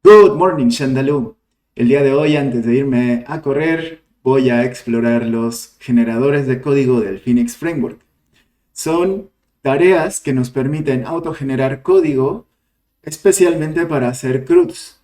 Good morning, Shandaloo. El día de hoy, antes de irme a correr, voy a explorar los generadores de código del Phoenix Framework. Son tareas que nos permiten autogenerar código, especialmente para hacer CRUDs.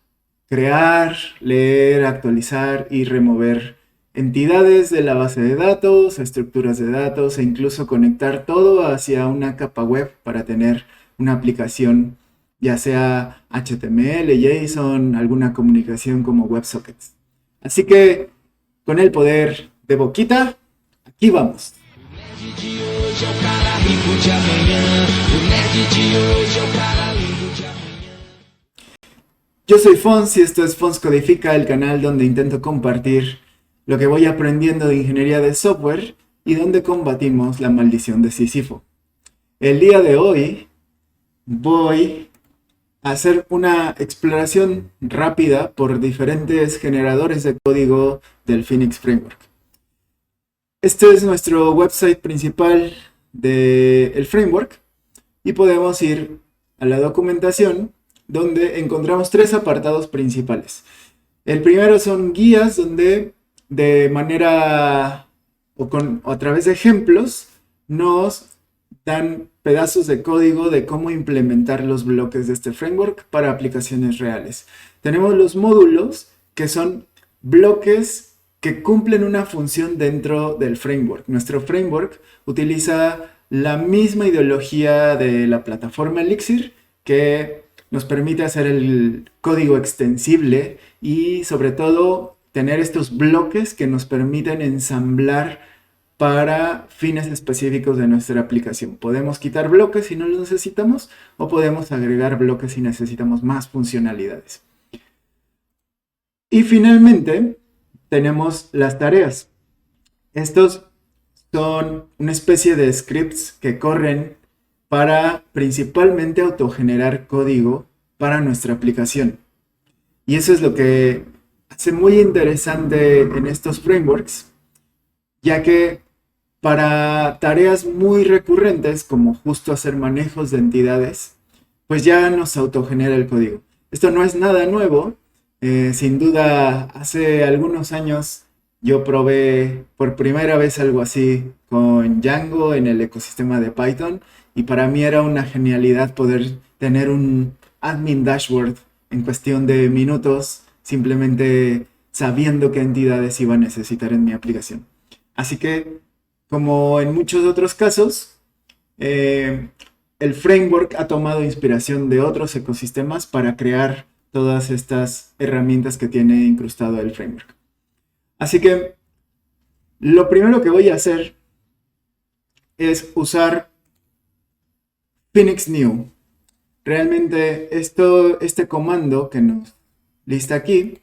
Crear, leer, actualizar y remover entidades de la base de datos, estructuras de datos e incluso conectar todo hacia una capa web para tener una aplicación, ya sea HTML, JSON, alguna comunicación como WebSockets. Así que, con el poder de Boquita, aquí vamos. Yo soy Fons y esto es Fons Codifica, el canal donde intento compartir lo que voy aprendiendo de ingeniería de software y donde combatimos la maldición de Sísifo. El día de hoy voy a hacer una exploración rápida por diferentes generadores de código del Phoenix Framework. Este es nuestro website principal del framework y podemos ir a la documentación donde encontramos tres apartados principales. El primero son guías donde de manera o a través de ejemplos nos dan pedazos de código de cómo implementar los bloques de este framework para aplicaciones reales. Tenemos los módulos, que son bloques que cumplen una función dentro del framework. Nuestro framework utiliza la misma ideología de la plataforma Elixir, que nos permite hacer el código extensible y sobre todo tener estos bloques que nos permiten ensamblar para fines específicos de nuestra aplicación. Podemos quitar bloques si no los necesitamos o podemos agregar bloques si necesitamos más funcionalidades. Y finalmente tenemos las tareas. Estos son una especie de scripts que corren para principalmente autogenerar código para nuestra aplicación. Y eso es lo que hace muy interesante en estos frameworks, ya que para tareas muy recurrentes, como justo hacer manejos de entidades, pues ya nos autogenera el código. Esto no es nada nuevo. Sin duda, hace algunos años yo probé por primera vez algo así con Django en el ecosistema de Python y para mí era una genialidad poder tener un admin dashboard en cuestión de minutos, simplemente sabiendo qué entidades iba a necesitar en mi aplicación. Así que, como en muchos otros casos, el framework ha tomado inspiración de otros ecosistemas para crear todas estas herramientas que tiene incrustado el framework. Así que lo primero que voy a hacer es usar Phoenix New. Realmente este comando que nos lista aquí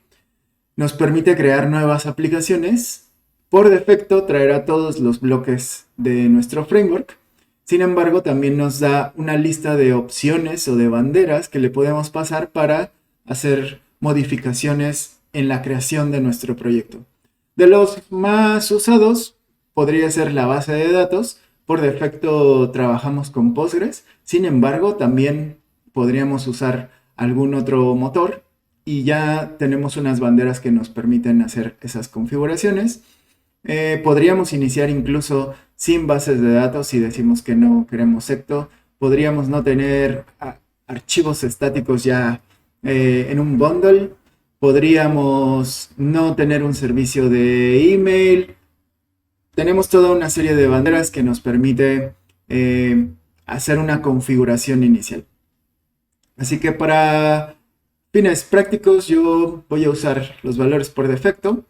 nos permite crear nuevas aplicaciones. Por defecto traerá todos los bloques de nuestro framework. Sin embargo, también nos da una lista de opciones o de banderas que le podemos pasar para hacer modificaciones en la creación de nuestro proyecto. De los más usados podría ser la base de datos. Por defecto trabajamos con Postgres. Sin embargo, también podríamos usar algún otro motor y ya tenemos unas banderas que nos permiten hacer esas configuraciones. Podríamos iniciar incluso sin bases de datos si decimos que no queremos secto. Podríamos no tener archivos estáticos ya en un bundle. Podríamos no tener un servicio de email. Tenemos toda una serie de banderas que nos permite hacer una configuración inicial. Así que para fines prácticos yo voy a usar los valores por defecto.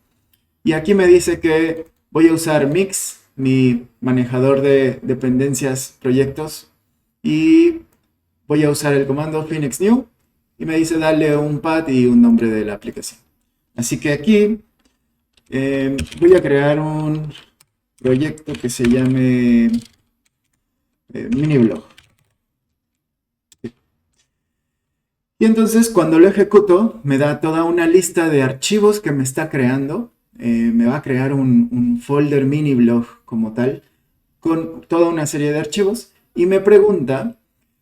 Y aquí me dice que voy a usar Mix, mi manejador de dependencias, proyectos. Y voy a usar el comando Phoenix New. Y me dice darle un path y un nombre de la aplicación. Así que aquí voy a crear un proyecto que se llame miniblog. Y entonces cuando lo ejecuto me da toda una lista de archivos que me está creando. Me va a crear un folder miniblog como tal con toda una serie de archivos y me pregunta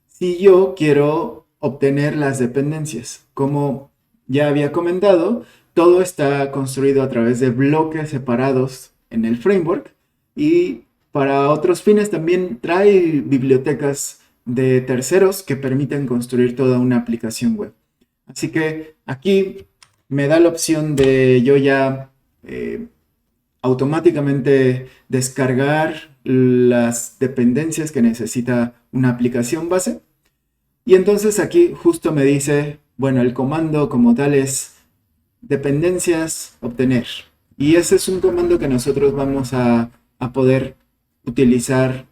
si yo quiero obtener las dependencias. Como ya había comentado, todo está construido a través de bloques separados en el framework y para otros fines también trae bibliotecas de terceros que permiten construir toda una aplicación web. Así que aquí me da la opción de yo ya automáticamente descargar las dependencias que necesita una aplicación base. Y entonces aquí justo me dice, bueno, el comando como tal es dependencias obtener. Y ese es un comando que nosotros vamos a poder utilizar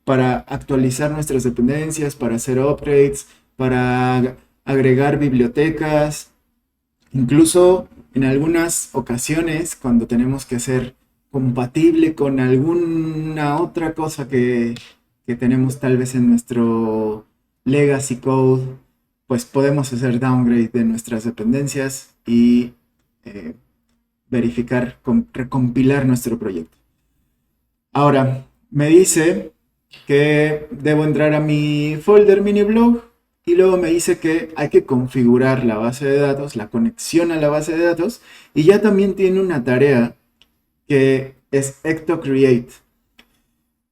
para actualizar nuestras dependencias, para hacer upgrades, para agregar bibliotecas, incluso en algunas ocasiones cuando tenemos que hacer compatible con alguna otra cosa que tenemos tal vez en nuestro legacy code, pues podemos hacer downgrade de nuestras dependencias y verificar, recompilar nuestro proyecto. Ahora, me dice que debo entrar a mi folder miniblog y luego me dice que hay que configurar la base de datos, la conexión a la base de datos, y ya también tiene una tarea que es Ecto Create.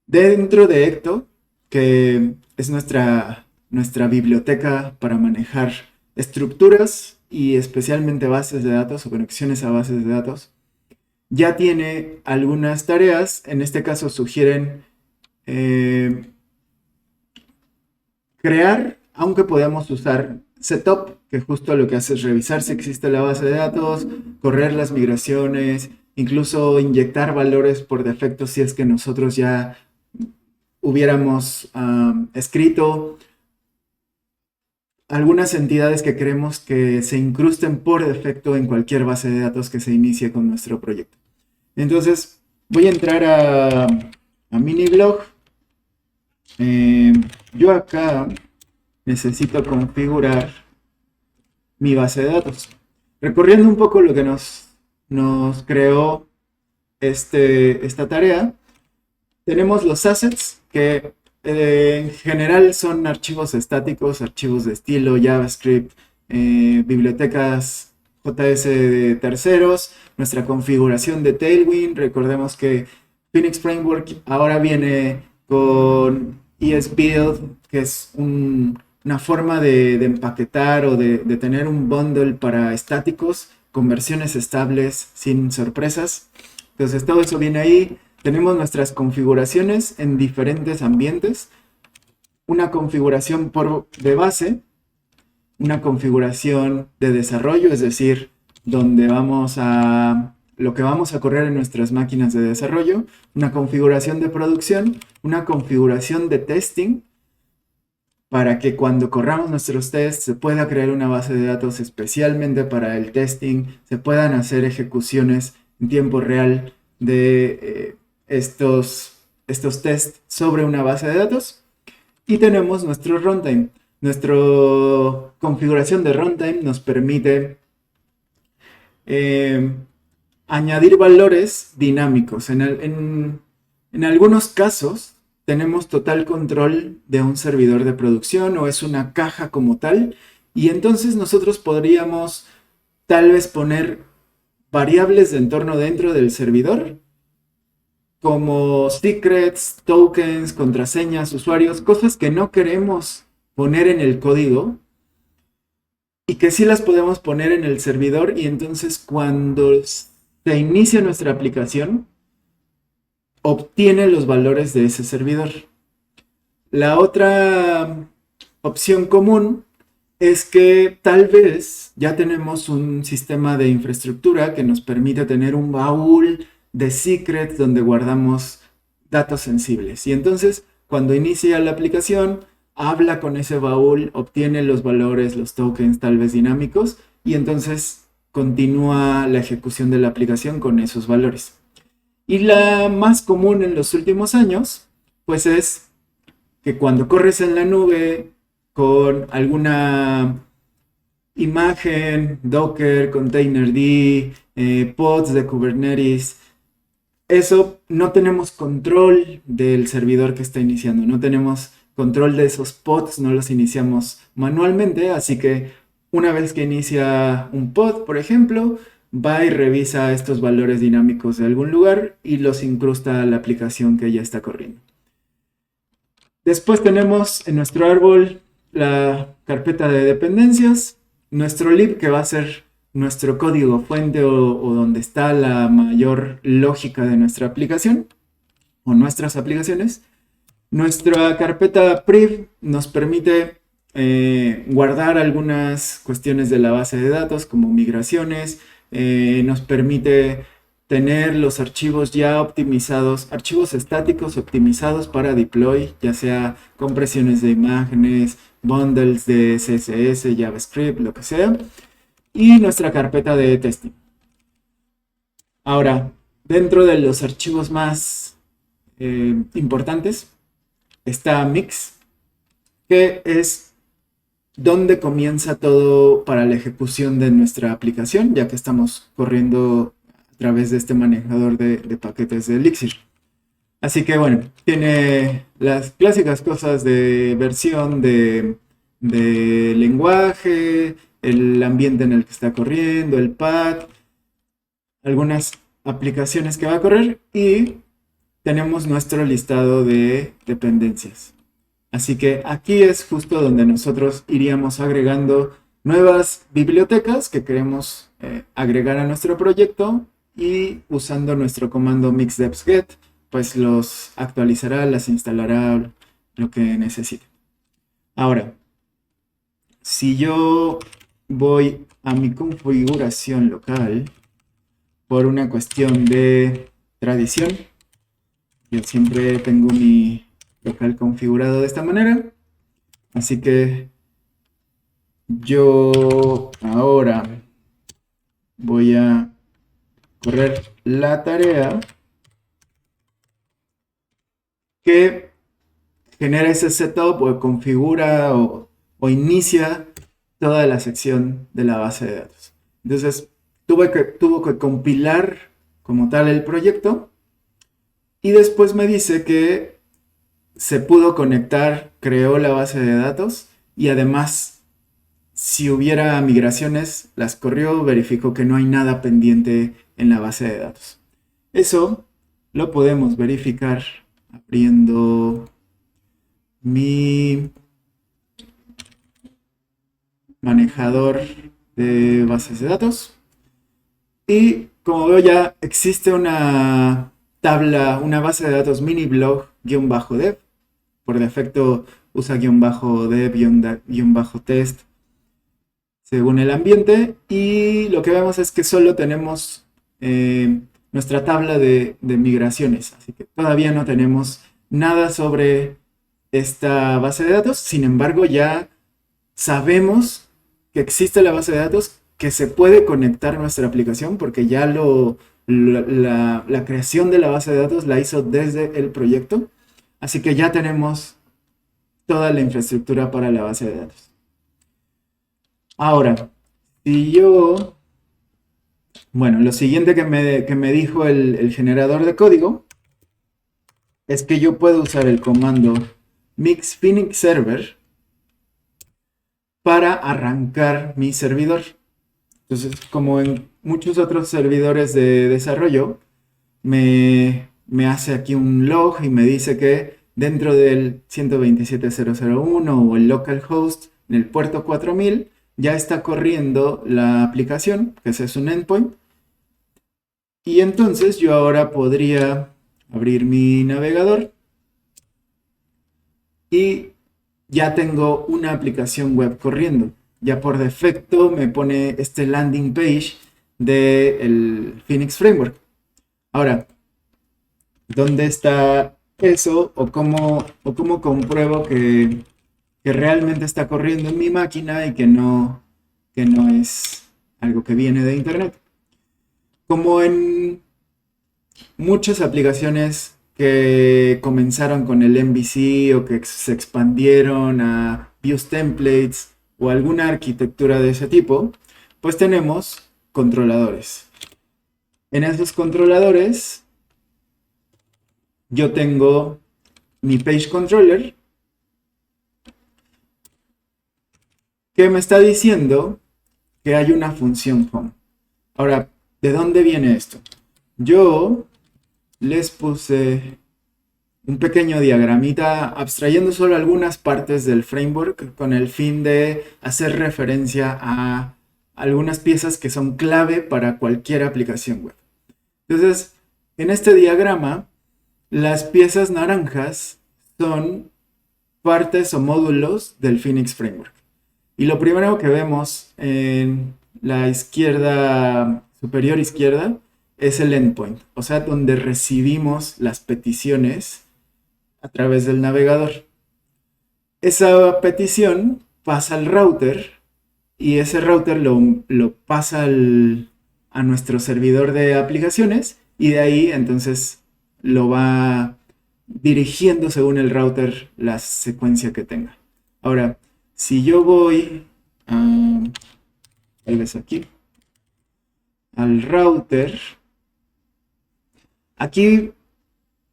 Dentro de Ecto, que es nuestra biblioteca para manejar estructuras y especialmente bases de datos o conexiones a bases de datos, ya tiene algunas tareas. En este caso sugieren crear, aunque podemos usar setup, que justo lo que hace es revisar si existe la base de datos, correr las migraciones, incluso inyectar valores por defecto si es que nosotros ya hubiéramos escrito algunas entidades que queremos que se incrusten por defecto en cualquier base de datos que se inicie con nuestro proyecto. Entonces voy a entrar a Miniblog. Yo acá necesito configurar mi base de datos. Recorriendo un poco lo que nos creó esta tarea, tenemos los assets que en general son archivos estáticos, archivos de estilo, JavaScript, bibliotecas JS de terceros, nuestra configuración de Tailwind. Recordemos que Phoenix Framework ahora viene con ESBuild, que es una forma de empaquetar o de tener un bundle para estáticos con versiones estables sin sorpresas. Entonces todo eso viene ahí. Tenemos nuestras configuraciones en diferentes ambientes. Una configuración de base, una configuración de desarrollo, es decir, donde lo que vamos a correr en nuestras máquinas de desarrollo, una configuración de producción, una configuración de testing, para que cuando corramos nuestros tests se pueda crear una base de datos especialmente para el testing, se puedan hacer ejecuciones en tiempo real de estos tests sobre una base de datos. Y tenemos nuestro runtime. Nuestra configuración de runtime nos permite añadir valores dinámicos. En algunos casos tenemos total control de un servidor de producción o es una caja como tal, y entonces nosotros podríamos tal vez poner variables de entorno dentro del servidor como secrets, tokens, contraseñas, usuarios, cosas que no queremos poner en el código y que sí las podemos poner en el servidor, y entonces cuando se inicia nuestra aplicación obtiene los valores de ese servidor. La otra opción común es que tal vez ya tenemos un sistema de infraestructura que nos permite tener un baúl de secrets donde guardamos datos sensibles. Y entonces, cuando inicia la aplicación, habla con ese baúl, obtiene los valores, los tokens tal vez dinámicos, y entonces continúa la ejecución de la aplicación con esos valores. Y la más común en los últimos años, pues es que cuando corres en la nube con alguna imagen, Docker, Containerd, pods de Kubernetes, eso no tenemos control del servidor que está iniciando, no tenemos control de esos pods, no los iniciamos manualmente, así que una vez que inicia un pod, por ejemplo, va y revisa estos valores dinámicos de algún lugar y los incrusta a la aplicación que ya está corriendo. Después tenemos en nuestro árbol la carpeta de dependencias, nuestro lib, que va a ser nuestro código fuente o donde está la mayor lógica de nuestra aplicación o nuestras aplicaciones. Nuestra carpeta priv nos permite guardar algunas cuestiones de la base de datos como migraciones, nos permite tener los archivos ya optimizados, archivos estáticos optimizados para deploy, ya sea compresiones de imágenes, bundles de CSS, JavaScript, lo que sea, y nuestra carpeta de testing. Ahora, dentro de los archivos más importantes está Mix, que es donde comienza todo para la ejecución de nuestra aplicación, ya que estamos corriendo a través de este manejador de paquetes de Elixir. Así que bueno, tiene las clásicas cosas de versión de lenguaje, el ambiente en el que está corriendo, el path, algunas aplicaciones que va a correr y tenemos nuestro listado de dependencias. Así que aquí es justo donde nosotros iríamos agregando nuevas bibliotecas que queremos agregar a nuestro proyecto y usando nuestro comando mixdepsget, pues los actualizará, las instalará, lo que necesite. Ahora, si yo voy a mi configuración local, por una cuestión de tradición, yo siempre tengo mi local configurado de esta manera. Así que yo ahora voy a correr la tarea que genera ese setup o configura o inicia toda la sección de la base de datos. Entonces, tuvo que compilar como tal el proyecto y después me dice que se pudo conectar, creó la base de datos y además, si hubiera migraciones, las corrió, verificó que no hay nada pendiente en la base de datos. Eso lo podemos verificar abriendo mi manejador de bases de datos. Y como veo ya existe una tabla, una base de datos mini blog-dev. Por defecto usa -dev-test según el ambiente. Y lo que vemos es que solo tenemos nuestra tabla de migraciones. Así que todavía no tenemos nada sobre esta base de datos. Sin embargo, ya sabemos que existe la base de datos, que se puede conectar a nuestra aplicación porque ya la creación de la base de datos la hizo desde el proyecto. Así que ya tenemos toda la infraestructura para la base de datos. Ahora, si yo... Bueno, lo siguiente que me dijo el generador de código es que yo puedo usar el comando mix Phoenix server para arrancar mi servidor. Entonces, como en muchos otros servidores de desarrollo, me hace aquí un log y me dice que dentro del 127.0.0.1 o el localhost en el puerto 4000 ya está corriendo la aplicación, que ese es un endpoint. Y entonces yo ahora podría abrir mi navegador y ya tengo una aplicación web corriendo. Ya por defecto me pone este landing page del Phoenix Framework. Ahora, ¿dónde está eso? ¿O cómo compruebo que realmente está corriendo en mi máquina y que no es algo que viene de internet? Como en muchas aplicaciones que comenzaron con el MVC o que se expandieron a Views Templates o alguna arquitectura de ese tipo, pues tenemos controladores. En esos controladores yo tengo mi page controller, que me está diciendo que hay una función home. Ahora, ¿de dónde viene esto? Yo les puse un pequeño diagramita abstrayendo solo algunas partes del framework con el fin de hacer referencia a algunas piezas que son clave para cualquier aplicación web. Entonces, en este diagrama, las piezas naranjas son partes o módulos del Phoenix Framework. Y lo primero que vemos en la izquierda, superior izquierda, es el endpoint, o sea, donde recibimos las peticiones a través del navegador. Esa petición pasa al router y ese router lo pasa a nuestro servidor de aplicaciones y de ahí entonces lo va dirigiendo según el router la secuencia que tenga. Ahora, si yo voy tal vez aquí al router, aquí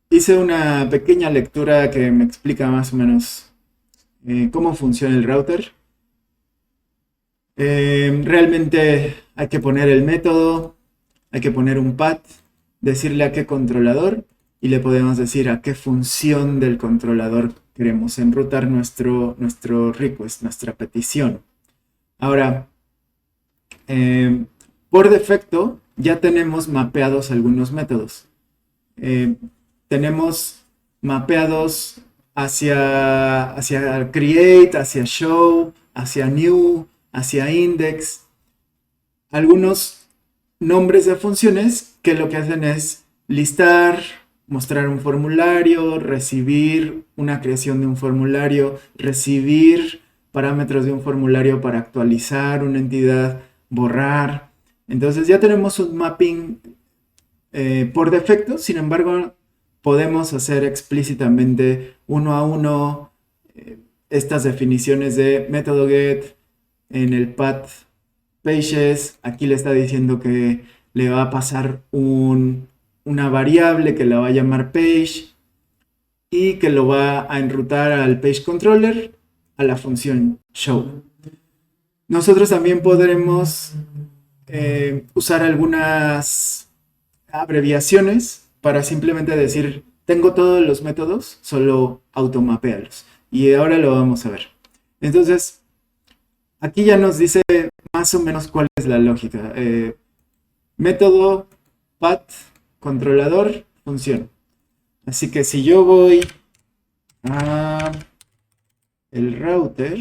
hice una pequeña lectura que me explica más o menos cómo funciona el router. Realmente hay que poner el método, hay que poner un path, decirle a qué controlador y le podemos decir a qué función del controlador queremos enrutar nuestro request, nuestra petición. Ahora, por defecto ya tenemos mapeados algunos métodos. Tenemos mapeados hacia create, hacia show, hacia new, hacia index, algunos nombres de funciones que lo que hacen es listar, mostrar un formulario, recibir una creación de un formulario, recibir parámetros de un formulario para actualizar una entidad, borrar. Entonces ya tenemos un mapping por defecto, sin embargo podemos hacer explícitamente uno a uno estas definiciones de método get en el path pages. Aquí le está diciendo que le va a pasar una variable que la va a llamar page y que lo va a enrutar al page controller a la función show. Nosotros también podremos usar algunas abreviaciones para simplemente decir tengo todos los métodos, solo automapéalos. Y ahora lo vamos a ver. Entonces, aquí ya nos dice más o menos cuál es la lógica. Método, path, controlador, función. Así que si yo voy a el router,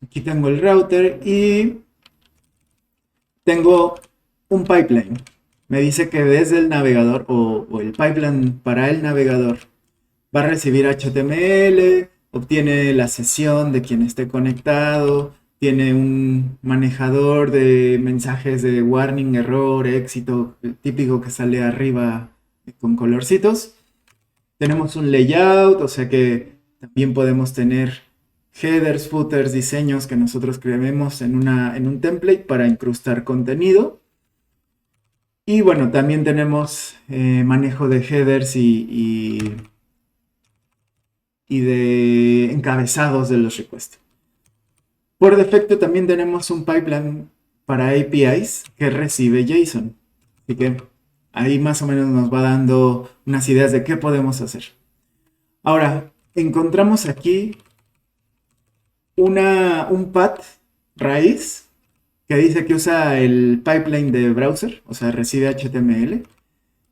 aquí tengo el router y tengo un pipeline. Me dice que desde el navegador o el pipeline para el navegador va a recibir HTML, obtiene la sesión de quien esté conectado, tiene un manejador de mensajes de warning, error, éxito, el típico que sale arriba con colorcitos. Tenemos un layout, o sea que también podemos tener headers, footers, diseños que nosotros creemos en un template para incrustar contenido. Y bueno, también tenemos manejo de headers y de encabezados de los requests. Por defecto también tenemos un pipeline para APIs que recibe JSON. Así que ahí más o menos nos va dando unas ideas de qué podemos hacer. Ahora, encontramos aquí un path raíz que dice que usa el pipeline de browser, o sea, recibe HTML.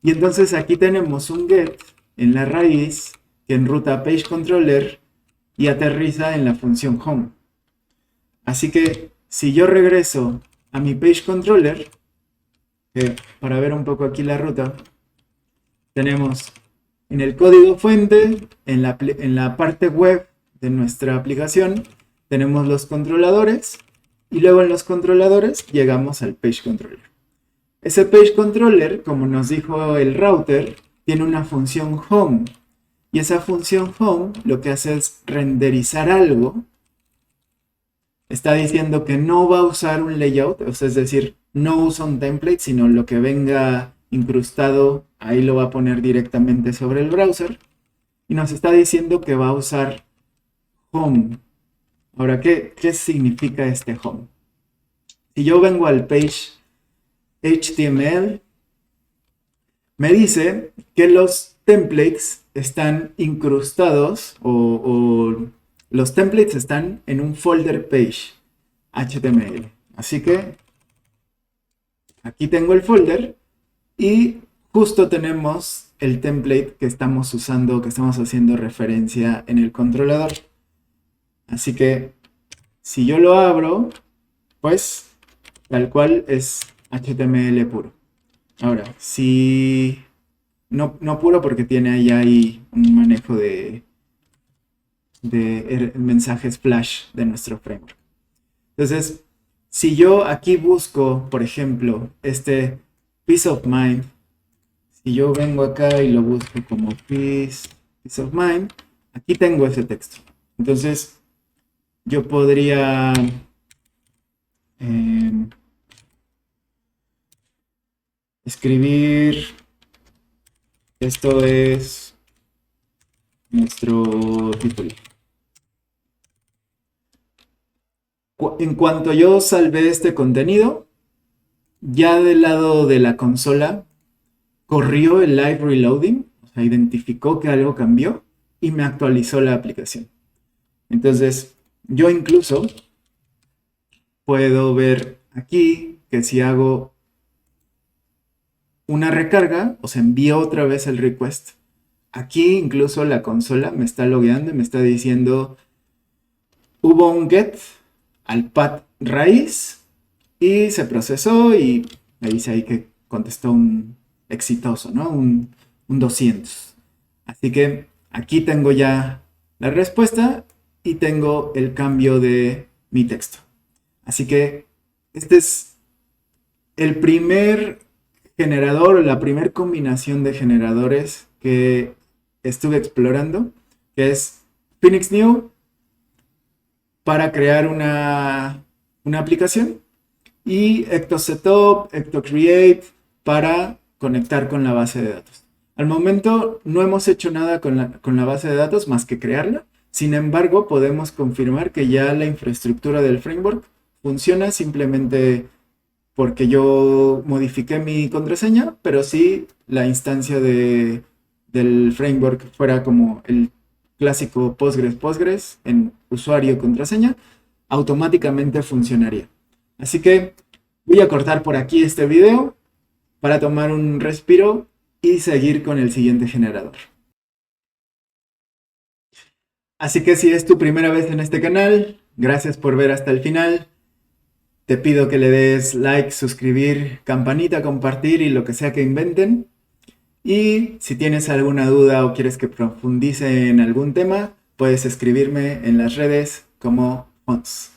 Y entonces aquí tenemos un get en la raíz que enruta a page controller y aterriza en la función home. Así que si yo regreso a mi page controller, para ver un poco aquí la ruta, tenemos en el código fuente, en la parte web de nuestra aplicación, tenemos los controladores y luego en los controladores llegamos al page controller. Ese page controller, como nos dijo el router, tiene una función home. Y esa función home lo que hace es renderizar algo. Está diciendo que no va a usar un layout, o sea, es decir, no usa un template, sino lo que venga incrustado, ahí lo va a poner directamente sobre el browser. Y nos está diciendo que va a usar home. Ahora, ¿qué significa este home? Si yo vengo al page HTML, me dice que los templates están incrustados o los templates están en un folder page HTML. Así que aquí tengo el folder y justo tenemos el template que estamos usando, que estamos haciendo referencia en el controlador. Así que si yo lo abro, pues tal cual es HTML puro. Ahora, si no puro porque tiene ahí un manejo de mensajes flash de nuestro framework. Entonces, si yo aquí busco, por ejemplo, este peace of mind, si yo vengo acá y lo busco como peace of mind, aquí tengo ese texto. Entonces, yo podría escribir, esto es nuestro título. En cuanto yo salvé este contenido, ya del lado de la consola corrió el live reloading, o sea, identificó que algo cambió y me actualizó la aplicación. Entonces, yo incluso puedo ver aquí que si hago una recarga, o sea, envío otra vez el request, aquí incluso la consola me está logueando y me está diciendo hubo un get al path raíz y se procesó y me dice ahí que contestó un exitoso, ¿no? Un 200. Así que aquí tengo ya la respuesta y tengo el cambio de mi texto. Así que este es el primer generador, la primera combinación de generadores que estuve explorando, que es Phoenix New para crear una aplicación y Ectosetup, Ectocreate para conectar con la base de datos. Al momento no hemos hecho nada con la base de datos más que crearla. Sin embargo, podemos confirmar que ya la infraestructura del framework funciona simplemente porque yo modifiqué mi contraseña, pero si la instancia del framework fuera como el clásico Postgres en usuario y contraseña, automáticamente funcionaría. Así que voy a cortar por aquí este video para tomar un respiro y seguir con el siguiente generador. Así que si es tu primera vez en este canal, gracias por ver hasta el final. Te pido que le des like, suscribir, campanita, compartir y lo que sea que inventen. Y si tienes alguna duda o quieres que profundice en algún tema, puedes escribirme en las redes como Fonts.